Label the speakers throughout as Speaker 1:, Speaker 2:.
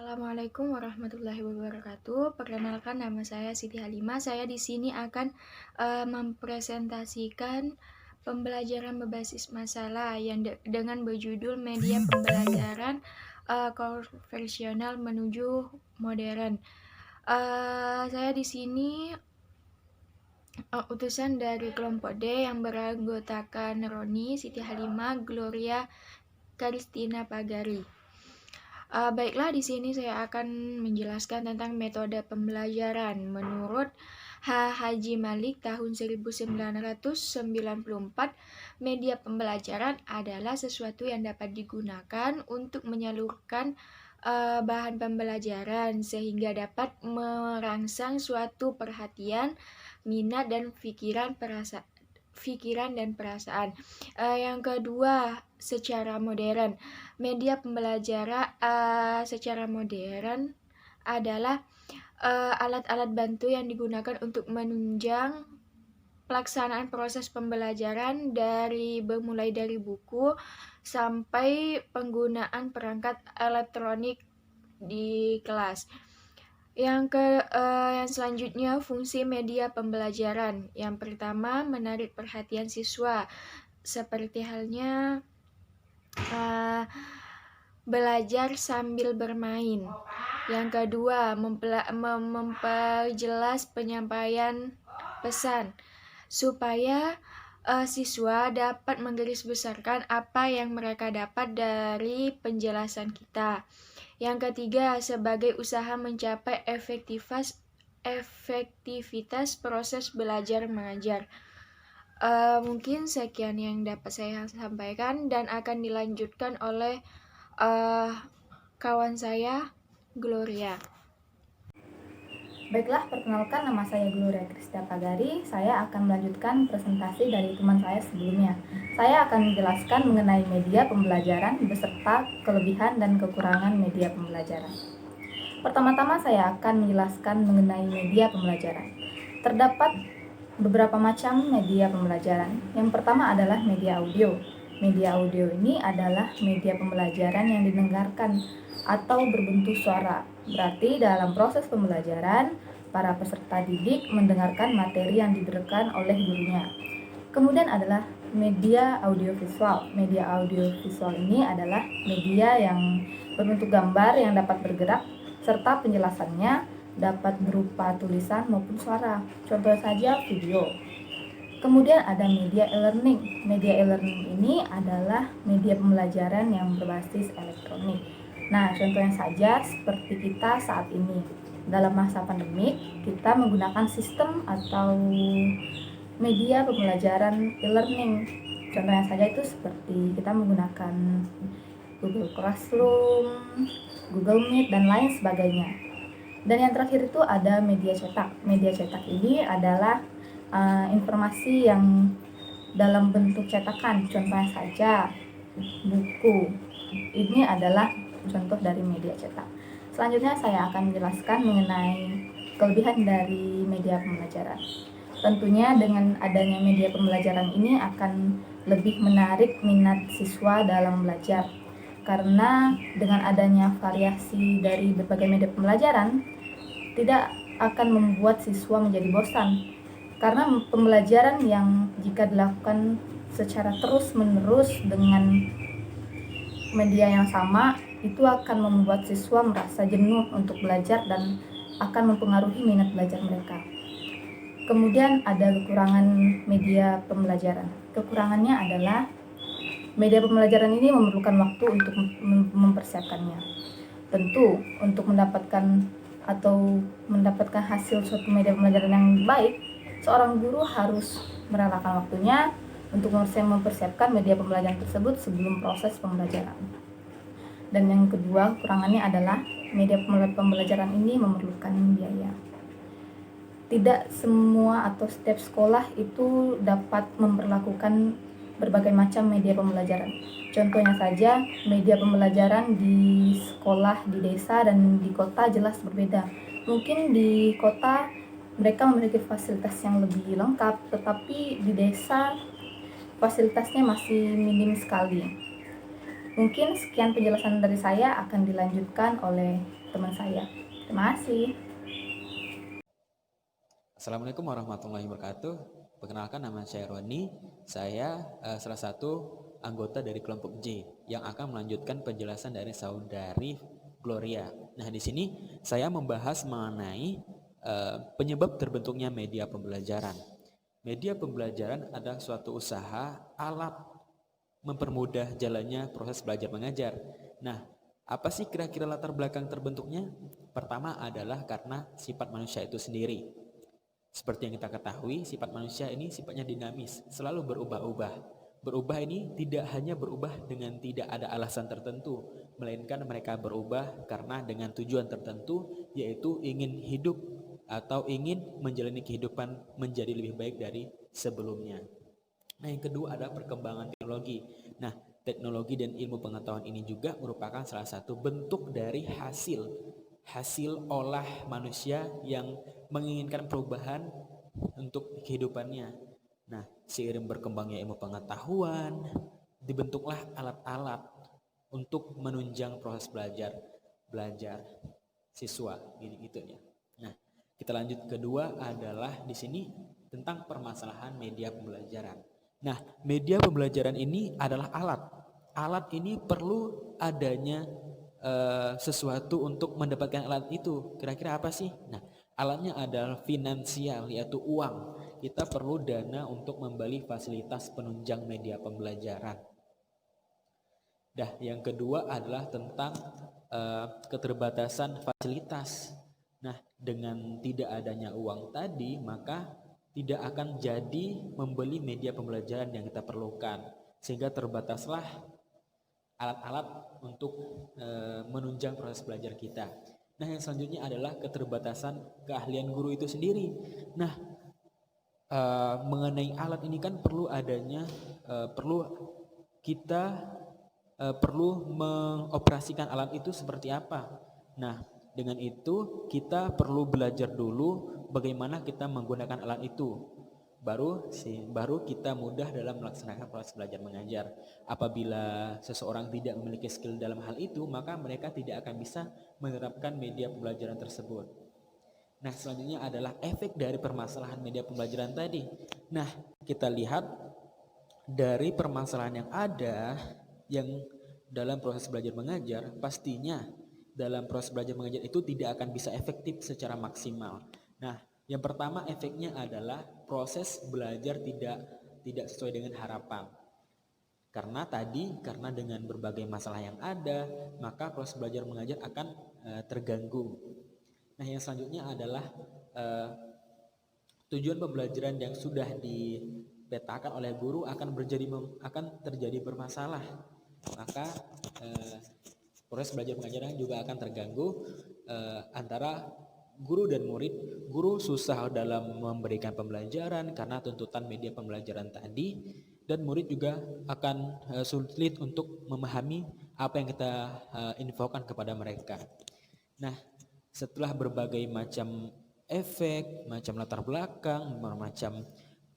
Speaker 1: Assalamualaikum warahmatullahi wabarakatuh. Perkenalkan nama saya Siti Halimah. Saya di sini akan mempresentasikan pembelajaran berbasis masalah yang dengan berjudul Media Pembelajaran Konvensional Menuju Modern. Saya di sini utusan dari kelompok D yang beranggotakan Roni, Siti Halimah, Gloria, Karistina Pagari. Baiklah, di sini saya akan menjelaskan tentang metode pembelajaran. Menurut Haji Malik tahun 1994, media pembelajaran adalah sesuatu yang dapat digunakan untuk menyalurkan bahan pembelajaran sehingga dapat merangsang suatu perhatian, minat, dan pikiran dan perasaan. Yang kedua, secara modern. Media pembelajaran secara modern adalah alat-alat bantu yang digunakan untuk menunjang pelaksanaan proses pembelajaran bermulai dari buku sampai penggunaan perangkat elektronik di kelas. Yang selanjutnya, fungsi media pembelajaran. Yang pertama, menarik perhatian siswa, seperti halnya belajar sambil bermain. Yang kedua, memperjelas penyampaian pesan, supaya siswa dapat menggarisbesarkan apa yang mereka dapat dari penjelasan kita. Yang ketiga, sebagai usaha mencapai efektivitas proses belajar mengajar. Mungkin sekian yang dapat saya sampaikan dan akan dilanjutkan oleh kawan saya, Gloria.
Speaker 2: Baiklah, perkenalkan, nama saya Gloria Kristia Pagari. Saya akan melanjutkan presentasi dari teman saya sebelumnya. Saya akan menjelaskan mengenai media pembelajaran beserta kelebihan dan kekurangan media pembelajaran. Pertama-tama saya akan menjelaskan mengenai media pembelajaran. Terdapat beberapa macam media pembelajaran. Yang pertama adalah media audio. Media audio ini adalah media pembelajaran yang didengarkan atau berbentuk suara. Berarti dalam proses pembelajaran, para peserta didik mendengarkan materi yang diberikan oleh gurunya. Kemudian adalah media audiovisual. Media audiovisual ini adalah media yang berbentuk gambar yang dapat bergerak serta penjelasannya dapat berupa tulisan maupun suara. Contoh saja video. Kemudian ada media e-learning. Media e-learning ini adalah media pembelajaran yang berbasis elektronik. Nah, contohnya saja seperti kita saat ini. Dalam masa pandemik, kita menggunakan sistem atau media pembelajaran e-learning. Contohnya saja itu seperti kita menggunakan Google Classroom, Google Meet, dan lain sebagainya. Dan yang terakhir itu ada media cetak. Media cetak ini adalah informasi yang dalam bentuk cetakan. Contohnya saja buku. Ini adalah contoh dari media cetak. Selanjutnya saya akan menjelaskan mengenai kelebihan dari media pembelajaran. Tentunya dengan adanya media pembelajaran ini akan lebih menarik minat siswa dalam belajar. Karena dengan adanya variasi dari berbagai media pembelajaran, tidak akan membuat siswa menjadi bosan. Karena pembelajaran yang jika dilakukan secara terus-menerus dengan media yang sama, itu akan membuat siswa merasa jenuh untuk belajar dan akan mempengaruhi minat belajar mereka. Kemudian ada kekurangan media pembelajaran. Kekurangannya adalah media pembelajaran ini memerlukan waktu untuk mempersiapkannya. Tentu, untuk mendapatkan hasil suatu media pembelajaran yang baik, seorang guru harus merelakan waktunya untuk mempersiapkan media pembelajaran tersebut sebelum proses pembelajaran. Dan yang kedua, kekurangannya adalah media pembelajaran ini memerlukan biaya. Tidak semua atau setiap sekolah itu dapat memperlakukan berbagai macam media pembelajaran. Contohnya saja, media pembelajaran di sekolah, di desa, dan di kota jelas berbeda. Mungkin di kota mereka memiliki fasilitas yang lebih lengkap, tetapi di desa fasilitasnya masih minim sekali. Mungkin sekian penjelasan dari saya, akan dilanjutkan oleh teman saya. Terima kasih.
Speaker 3: Assalamualaikum warahmatullahi wabarakatuh. Perkenalkan, nama saya Roni. Saya salah satu anggota dari kelompok J yang akan melanjutkan penjelasan dari saudari Gloria. Nah, di sini saya membahas mengenai penyebab terbentuknya media pembelajaran. Media pembelajaran adalah suatu usaha alat mempermudah jalannya proses belajar mengajar. Nah, apa sih kira-kira latar belakang terbentuknya? Pertama adalah karena sifat manusia itu sendiri. Seperti yang kita ketahui, sifat manusia ini sifatnya dinamis, selalu berubah-ubah. Berubah ini tidak hanya berubah dengan tidak ada alasan tertentu, melainkan mereka berubah karena dengan tujuan tertentu, yaitu ingin hidup atau ingin menjalani kehidupan menjadi lebih baik dari sebelumnya. Nah, yang kedua adalah perkembangan teknologi. Nah, teknologi dan ilmu pengetahuan ini juga merupakan salah satu bentuk dari hasil olah manusia yang menginginkan perubahan untuk kehidupannya. Nah, seiring berkembangnya ilmu pengetahuan, dibentuklah alat-alat untuk menunjang proses belajar siswa gitu ya. Nah, kita lanjut, kedua adalah di sini tentang permasalahan media pembelajaran. Nah, media pembelajaran ini adalah alat. Alat ini perlu adanya sesuatu untuk mendapatkan alat itu. Kira-kira apa sih? Nah, alatnya adalah finansial, yaitu uang. Kita perlu dana untuk membeli fasilitas penunjang media pembelajaran. Dah, yang kedua adalah tentang keterbatasan fasilitas. Nah, dengan tidak adanya uang tadi, maka tidak akan jadi membeli media pembelajaran yang kita perlukan, sehingga terbataslah alat-alat untuk menunjang proses belajar kita. Nah, yang selanjutnya adalah keterbatasan keahlian guru itu sendiri. Nah, mengenai alat ini kan perlu adanya perlu mengoperasikan alat itu seperti apa. Nah, dengan itu kita perlu belajar dulu bagaimana kita menggunakan alat itu. Baru kita mudah dalam melaksanakan proses belajar mengajar. Apabila seseorang tidak memiliki skill dalam hal itu, maka mereka tidak akan bisa menerapkan media pembelajaran tersebut. Nah, selanjutnya adalah efek dari permasalahan media pembelajaran tadi. Nah, kita lihat dari permasalahan yang ada yang dalam proses belajar mengajar, pastinya dalam proses belajar mengajar itu tidak akan bisa efektif secara maksimal. Nah, yang pertama efeknya adalah proses belajar tidak sesuai dengan harapan. Karena dengan berbagai masalah yang ada, maka proses belajar mengajar akan terganggu. Nah, yang selanjutnya adalah tujuan pembelajaran yang sudah dipetakan oleh guru akan terjadi bermasalah. Maka proses belajar mengajar juga akan terganggu antara guru dan murid. Guru susah dalam memberikan pembelajaran karena tuntutan media pembelajaran tadi, dan murid juga akan sulit untuk memahami apa yang kita infokan kepada mereka. Nah, setelah berbagai macam efek, macam latar belakang, macam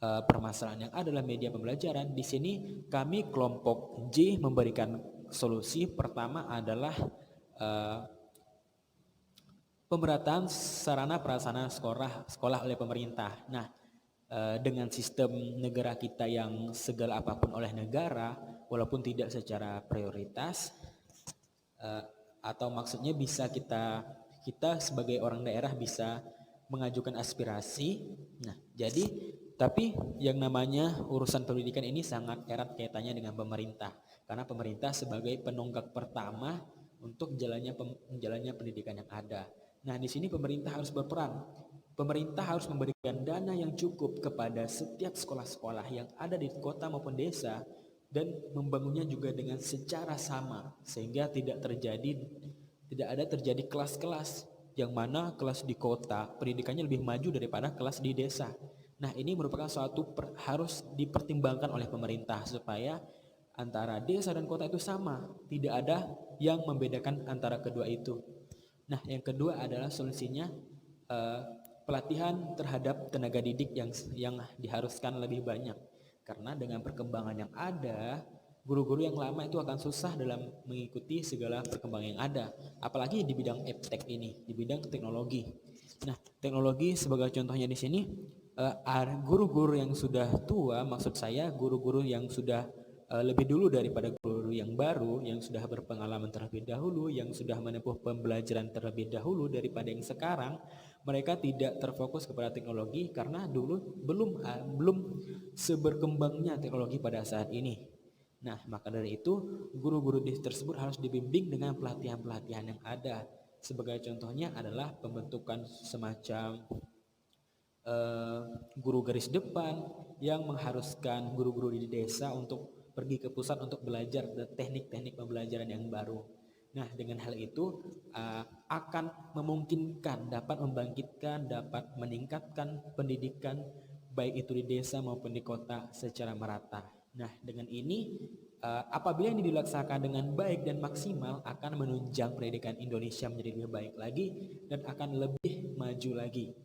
Speaker 3: permasalahan yang ada dalam media pembelajaran, di sini kami kelompok J memberikan solusi. Pertama adalah pemerataan sarana prasarana sekolah oleh pemerintah. Nah, dengan sistem negara kita yang segala apapun oleh negara, walaupun tidak secara prioritas, atau maksudnya bisa kita sebagai orang daerah bisa mengajukan aspirasi. Nah, tapi yang namanya urusan pendidikan ini sangat erat kaitannya dengan pemerintah, karena pemerintah sebagai penunggak pertama untuk jalannya pendidikan yang ada. Nah, di sini pemerintah harus berperan. Pemerintah harus memberikan dana yang cukup kepada setiap sekolah-sekolah yang ada di kota maupun desa, dan membangunnya juga dengan secara sama, sehingga tidak ada terjadi kelas-kelas yang mana kelas di kota pendidikannya lebih maju daripada kelas di desa. Nah, ini merupakan suatu harus dipertimbangkan oleh pemerintah supaya antara desa dan kota itu sama, tidak ada yang membedakan antara kedua itu. Nah, yang kedua adalah solusinya pelatihan terhadap tenaga didik yang diharuskan lebih banyak. Karena dengan perkembangan yang ada, Guru-guru yang lama itu akan susah dalam mengikuti segala perkembangan yang ada, apalagi di bidang eptek ini, di bidang teknologi. Nah, teknologi sebagai contohnya di sini, guru-guru yang sudah tua, maksud saya guru-guru yang sudah lebih dulu daripada guru yang baru, yang sudah berpengalaman terlebih dahulu, yang sudah menempuh pembelajaran terlebih dahulu daripada yang sekarang, mereka tidak terfokus kepada teknologi karena dulu belum seberkembangnya teknologi pada saat ini. Nah, maka dari itu guru-guru tersebut harus dibimbing dengan pelatihan-pelatihan yang ada. Sebagai contohnya adalah pembentukan semacam guru garis depan yang mengharuskan guru-guru di desa untuk pergi ke pusat untuk belajar teknik-teknik pembelajaran yang baru. Nah, dengan hal itu akan memungkinkan, dapat membangkitkan, dapat meningkatkan pendidikan baik itu di desa maupun di kota secara merata. Nah, dengan ini apabila ini dilaksanakan dengan baik dan maksimal akan menunjang pendidikan Indonesia menjadi lebih baik lagi dan akan lebih maju lagi.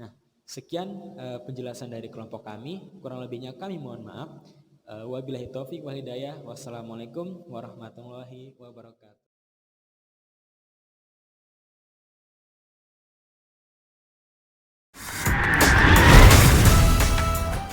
Speaker 3: Nah, sekian penjelasan dari kelompok kami, kurang lebihnya kami mohon maaf. Wabillahi taufik wal hidayah. Wassalamualaikum warahmatullahi wabarakatuh.